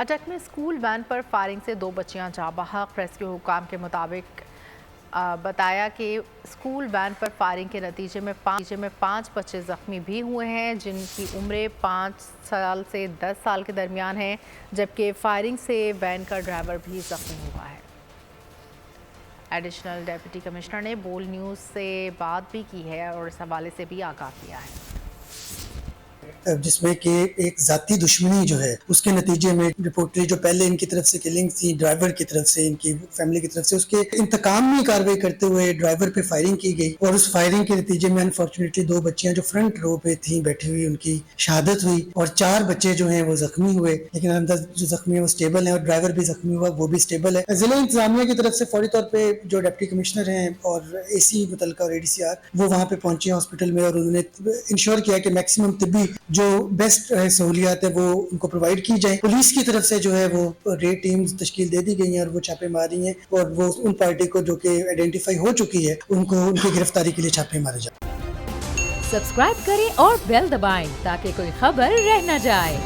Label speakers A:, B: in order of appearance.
A: اٹک میں school when per firing سے 2 بچیاں جاں بحق۔ ریسکیو حکام کے مطابق بتایا کہ اسکول وین پر فائرنگ کے نتیجے میں 5 بچے زخمی بھی ہوئے ہیں، جن کی عمریں 5 سال سے 10 سال کے درمیان ہیں، جبکہ فائرنگ سے وین کا ڈرائیور بھی زخمی ہوا ہے۔ ایڈیشنل ڈپٹی کمشنر نے بول نیوز سے بات بھی کی ہے اور اس حوالے سے بھی آگاہ کیا ہے،
B: جس میں کہ ایک ذاتی دشمنی جو ہے اس کے نتیجے میں رپورٹری جو پہلے ان کی طرف سے کلنگ تھی ڈرائیور کی طرف سے، ان کی فیملی کی طرف سے، اس کے انتقامی کارروائی کرتے ہوئے ڈرائیور پہ فائرنگ کی گئی اور اس فائرنگ کے نتیجے میں انفارچونیٹلی 2 بچیاں جو فرنٹ رو پہ تھیں بیٹھی ہوئی ان کی شہادت ہوئی اور 4 بچے جو ہیں وہ زخمی ہوئے، لیکن الحمدللہ جو زخمی ہیں وہ اسٹیبل ہیں اور ڈرائیور بھی زخمی ہوا وہ بھی اسٹیبل ہے۔ ضلع انتظامیہ کی طرف سے فوری طور پہ جو ڈپٹی کمشنر ہیں اور اے سی متعلقہ اور اے ڈی سی آر وہ وہاں پہ پہنچے ہاسپٹل میں اور انہوں نے انشور کیا کہ میکسیمم طبی جو بیسٹ سہولیات ہے وہ ان کو پرووائڈ کی جائیں۔ پولیس کی طرف سے جو ہے وہ ریڈ ٹیمز تشکیل دے دی گئی ہیں اور وہ چھاپے ماری ہیں اور وہ ان پارٹی کو جو کہ آئیڈینٹیفائی ہو چکی ہے ان کو ان کی گرفتاری کے لیے چھاپے مارے جائیں۔
C: سبسکرائب کریں اور بیل دبائیں تاکہ کوئی خبر رہ نہ جائے۔